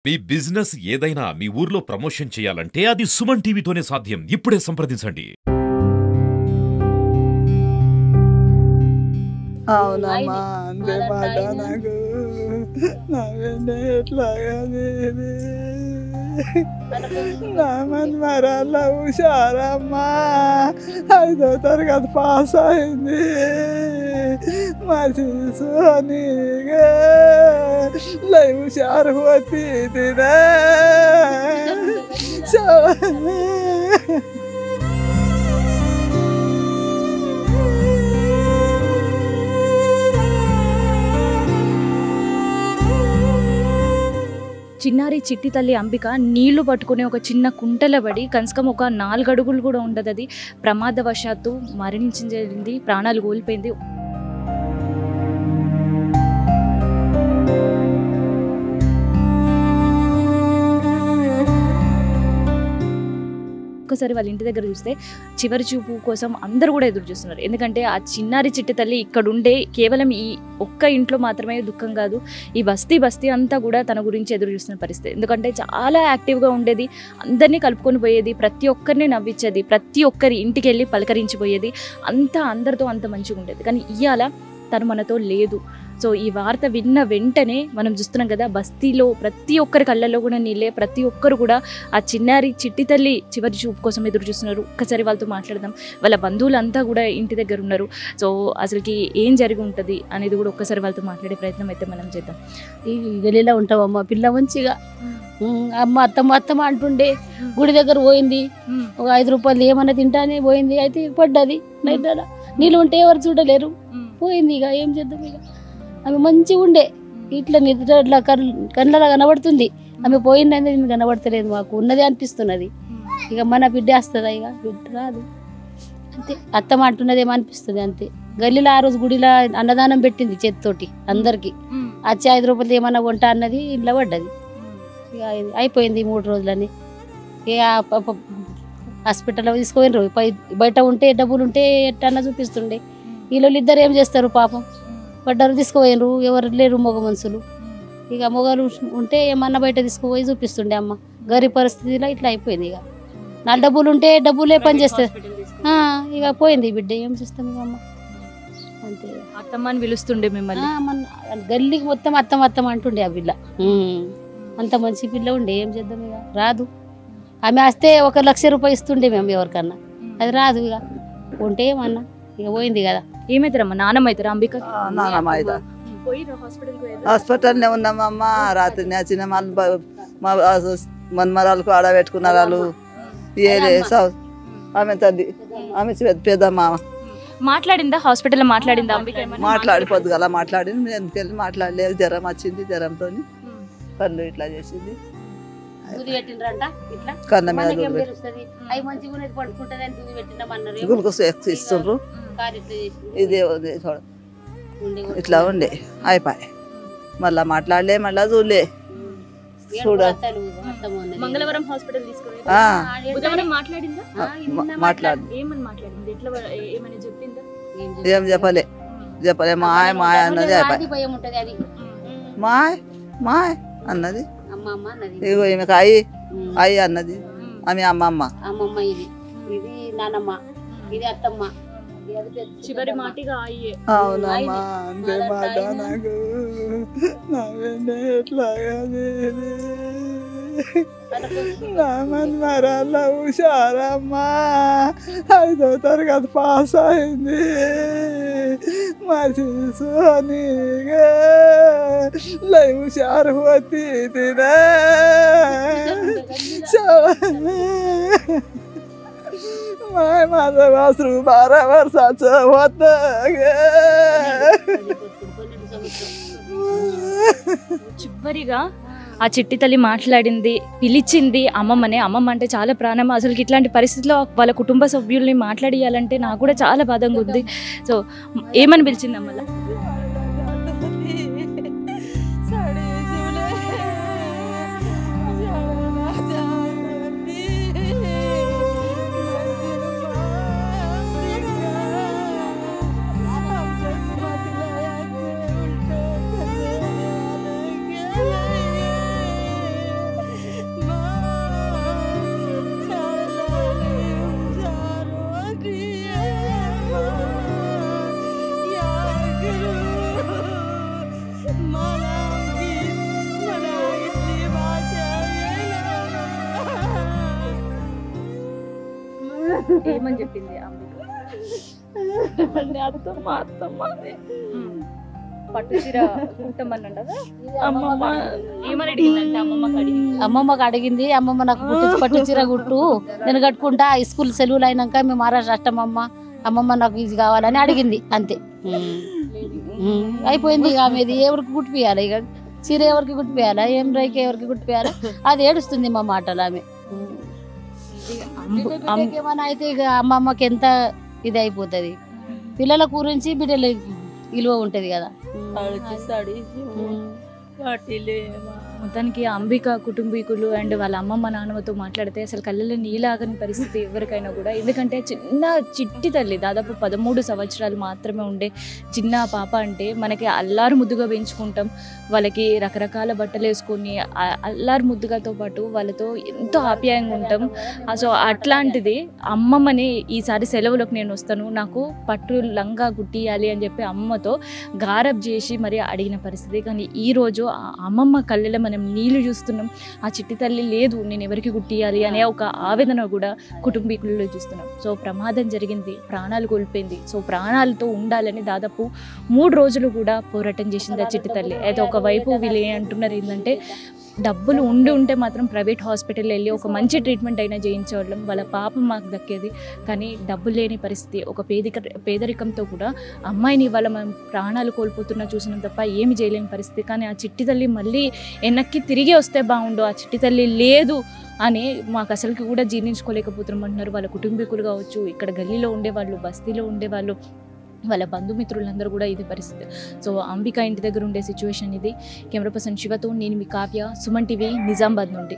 మీ business ఏదైనా మీ ఊర్లో promotion చేయాలంటే అది సుమన్ టీవీతోనే సాధ్యం. ఇప్పుడే సంప్రదించండి. అవునమ్మా అంతే మాట నాకు నాకంటే ఎట్లాగది నా మన్మరాళ్ళ హుషారమ్మా 5వ తరగతి పాస్ అయింది మసీసు నీగా లై హుషారు వచ్చి తినే చిన్నారి చిట్టి తల్లి అంబిక నీళ్లు పట్టుకునే ఒక చిన్న కుంటల పడి కనీసం ఒక 4 అడుగులు కూడా ఉండదు. అది ప్రమాదవశాత్తు మరణించింది, ప్రాణాలు కోల్పోయింది. ఒక్కసారి వాళ్ళ ఇంటి దగ్గర చూస్తే చివరి చూపు కోసం అందరూ కూడా ఎదురు చూస్తున్నారు. ఎందుకంటే ఆ చిన్నారి చిట్టి తల్లి ఇక్కడ ఉండే కేవలం ఈ ఒక్క ఇంట్లో మాత్రమే దుఃఖం కాదు, ఈ బస్తీ అంతా కూడా తన గురించి ఎదురు చూస్తున్న పరిస్థితి. ఎందుకంటే చాలా యాక్టివ్గా ఉండేది, అందరినీ కలుపుకొని పోయేది, ప్రతి ఒక్కరిని నవ్వించేది, ప్రతి ఒక్కరి ఇంటికి వెళ్ళి పలకరించిపోయేది, అంతా అందరితో అంత మంచిగా ఉండేది. కానీ ఇవాళ తను మనతో లేదు. సో ఈ వార్త విన్న వెంటనే మనం చూస్తున్నాం కదా, బస్తీలో ప్రతి ఒక్కరి కళ్ళల్లో కూడా నీళ్ళే, ప్రతి ఒక్కరు కూడా ఆ చిన్నారి చిట్టి తల్లి చివరి చూపు కోసం ఎదురు చూస్తున్నారు. ఒక్కసారి వాళ్ళతో మాట్లాడదాం. వాళ్ళ బంధువులంతా కూడా ఇంటి దగ్గర ఉన్నారు. సో అసలుకి ఏం జరిగి ఉంటుంది అనేది కూడా ఒక్కసారి వాళ్ళతో మాట్లాడే ప్రయత్నం అయితే మనం చేద్దాం. ఈ గలీలో ఉంటావమ్మ పిల్ల మంచిగా అమ్మ అత్తమ్మ అంటుండే గుడి దగ్గర పోయింది, ఒక 5 రూపాయలు ఏమన్నా తింటానే పోయింది, అయితే పడ్డది నీళ్ళు ఉంటే ఎవరు చూడలేరు, పోయింది. ఇక ఏం చేద్దాం, ఇక ఆమె మంచిగా ఉండే, ఇట్లా నిద్ర ఇట్లా కళ్ళలో కనబడుతుంది, ఆమె పోయింది కనబడతలేదు, మాకు ఉన్నదే అనిపిస్తున్నది. ఇక మన బిడ్డ వస్తుందా, ఇక బిడ్డ రాదు అంతే. అత్తమ్మ అంటున్నదేమో అనిపిస్తుంది అంతే. గల్లీలో ఆ రోజు గుడిలో అన్నదానం పెట్టింది చేతితోటి అందరికి, వచ్చి 5 రూపాయలు ఏమన్నా కొంటా అన్నది, ఇంట్లో పడ్డది. ఇక అయిపోయింది 3 రోజులని. ఇక హాస్పిటల్లో తీసుకుపోయినరు, బయట ఉంటే డబ్బులు ఉంటే ఎట్టన్నా చూపిస్తుండే. వీళ్ళు ఇద్దరు ఏం చేస్తారు పాపం, పడ్డారు తీసుకుపోయినరు, ఎవరు లేరు మగ మనుషులు. ఇక మొగలు ఉంటే ఏమన్నా బయట తీసుకుపోయి చూపిస్తుండే. అమ్మ గరీబ్ పరిస్థితిలో ఇట్లా అయిపోయింది. ఇక 4 డబ్బులు ఉంటే డబ్బులే పని చేస్తుంది. ఇక పోయింది బిడ్డ, ఏం చేస్తాం ఇక అమ్మ అంతే. అత్తమ్మ అని పిలుస్తుండే మిమ్మల్ని, గల్లీకి మొత్తం అత్తమ్మ అంటుండే ఆ పిల్ల. అంత మంచి పిల్ల ఉండే, ఏం చేద్దాం ఇక రాదు. ఆమె వస్తే 1 లక్ష రూపాయలు ఇస్తుండే మేము ఎవరికన్నా, అది రాదు. ఇక ఉంటే ఏమన్నా ఇక పోయింది కదా. ఏమైతారమ్మా, నానమ్మ అవుతారా అంబిక? నానమ్మ అవుతా. హాస్పిటల్నే ఉన్నామమ్మ. రాత్రి వచ్చిన మా మన్మరాలకు ఆడబెట్టుకున్నారు వాళ్ళు. ఆమె తల్లి, ఆమె పెద్దమ్మ మాట్లాడిందా హాస్పిటల్లో? మాట్లాడిందా అంబిక? మాట్లాడిపోద్దు కదా, మాట్లాడింది. ఎందుకెళ్ళి మాట్లాడలేదు, జ్వరం వచ్చింది, జ్వరంతో కళ్ళు ఇట్లా చేసింది, కళ్ళ మీద గుల్కోస్ ఇస్తుండ్రు. ఇదే ఇట్లా ఉండే అయిపోయి, మళ్ళా మాట్లాడలే, మళ్ళా చూడలే. మంగళవారం హాస్పిటల్ ఏం చెప్పలే మాయ అన్నది, మాయ అన్నది. ఇగో ఈమెకు అయ్యి అన్నది, ఆమె అమ్మమ్మ. ఇది నానమ్మ, ఇది అత్తమ్మ. చివరి మాటిగా అయ్యే. అవునమ్మా అంతే మాట నాకు నాకంటే ఎట్లాగది నా మన్మరాళ్ళ హుషారమ్మా 5వ తరగతి పాస్ అయింది మసీసు నీగా లై హుషారు వచ్చి తినే माझं वासरू 12 वर्षाचं होत చివరిగా ఆ చిట్టి తల్లి మాట్లాడింది, పిలిచింది అమ్మమ్మనే. అమ్మమ్మ అంటే చాలా ప్రాణం. అసలు ఇట్లాంటి పరిస్థితిలో వాళ్ళ కుటుంబ సభ్యుల్ని మాట్లాడియాలంటే నాకు కూడా చాలా బాధగా ఉంది. సో ఏమని పిలిచింది అమ్మలా? ఏమని చెప్పింది అంబిక? అత్తమ్మ అత్తమ్మ అని. పట్టు చీర కుట్టమన్నదా? అమ్మమ్మ ఏమని అడిగిందంటే అమ్మమ్మకి అడిగింది, అమ్మమ్మ నాకు పట్టు చీర కుట్టు, నేను కట్టుకుంటా, స్కూల్ సెలవులు అయినాక మేము మహారాష్ట్ర అష్టమమ్మ, అమ్మమ్మ నాకు ఇది కావాలని అడిగింది అంతే. అయిపోయింది ఇక ఆమెది. ఎవరికి కుట్టిపియాలి ఇక చీర, ఎవరికి కుట్టిపియాలా, ఏం రైకి ఎవరికి కుట్టిపియాలా, అది ఏడుస్తుంది మా మాటలు ఆమె. ఏమైనా అయితే ఇక అమ్మమ్మకి ఎంత ఇది అయిపోతుంది, పిల్లల గురించి బిడ్డల విలువ ఉంటది కదా. మొత్తానికి అంబిక కుటుంబీకులు అండ్ వాళ్ళ అమ్మమ్మ నాన్నమ్మతో మాట్లాడితే అసలు కళ్ళలో నీలాగని పరిస్థితి ఎవరికైనా కూడా. ఎందుకంటే చిన్న చిట్టి తల్లి, దాదాపు 13 సంవత్సరాలు మాత్రమే ఉండే చిన్న పాప అంటే మనకి అల్లారు ముద్దుగా పెంచుకుంటాం, వాళ్ళకి రకరకాల బట్టలు వేసుకొని అల్లారు ముద్దుగాతో పాటు వాళ్ళతో ఎంతో ఆప్యాయంగా ఉంటాం. సో అట్లాంటిది అమ్మమ్మని ఈసారి సెలవులకు నేను వస్తాను, నాకు పట్టు లంగా కుట్టియాలి అని చెప్పి అమ్మతో గారబ్ చేసి మరి అడిగిన పరిస్థితి. కానీ ఈరోజు అమ్మమ్మ కళ్ళలో మనం నీళ్లు చూస్తున్నాం. ఆ చిట్టి తల్లి లేదు, నేను ఎవరికి కుట్టియాలి అనే ఒక ఆవేదన కూడా కుటుంబీకులలో చూస్తున్నాం. సో ప్రమాదం జరిగింది, ప్రాణాలు కోల్పోయింది. సో ప్రాణాలతో ఉండాలని దాదాపు 3 రోజులు కూడా పోరాటం చేసింది ఆ చిట్టి తల్లి. అయితే ఒకవైపు వీళ్ళు ఏమంటున్నారు ఏంటంటే, డబ్బులు ఉంటే మాత్రం ప్రైవేట్ హాస్పిటల్ వెళ్ళి ఒక మంచి ట్రీట్మెంట్ అయినా చేయించేవాళ్ళం, వాళ్ళ పాపం మాకు దక్కేది. కానీ డబ్బు లేని పరిస్థితి, ఒక పేదరికంతో కూడా అమ్మాయిని ఇవాళ మనం ప్రాణాలు కోల్పోతున్నా చూసినాం తప్ప ఏమి చేయలేని పరిస్థితి. కానీ ఆ చిట్టి తల్లి మళ్ళీ వెనక్కి తిరిగి వస్తే బాగుండు, ఆ చిట్టి తల్లి లేదు అని మాకు అసలుకి కూడా జీర్ణించుకోలేకపోతున్నాం అంటున్నారు వాళ్ళ కుటుంబీకులు కావచ్చు, ఇక్కడ గల్లీలో ఉండేవాళ్ళు, బస్తీలో ఉండేవాళ్ళు, వాళ్ళ బంధుమిత్రులందరూ కూడా ఇది పరిస్థితి. సో అంబిక ఇంటి దగ్గర ఉండే సిచ్యువేషన్ ఇది. కెమెరా పర్సన్ శివతో నేను మీ కావ్య, సుమన్ టీవీ, నిజామాబాద్ నుండి.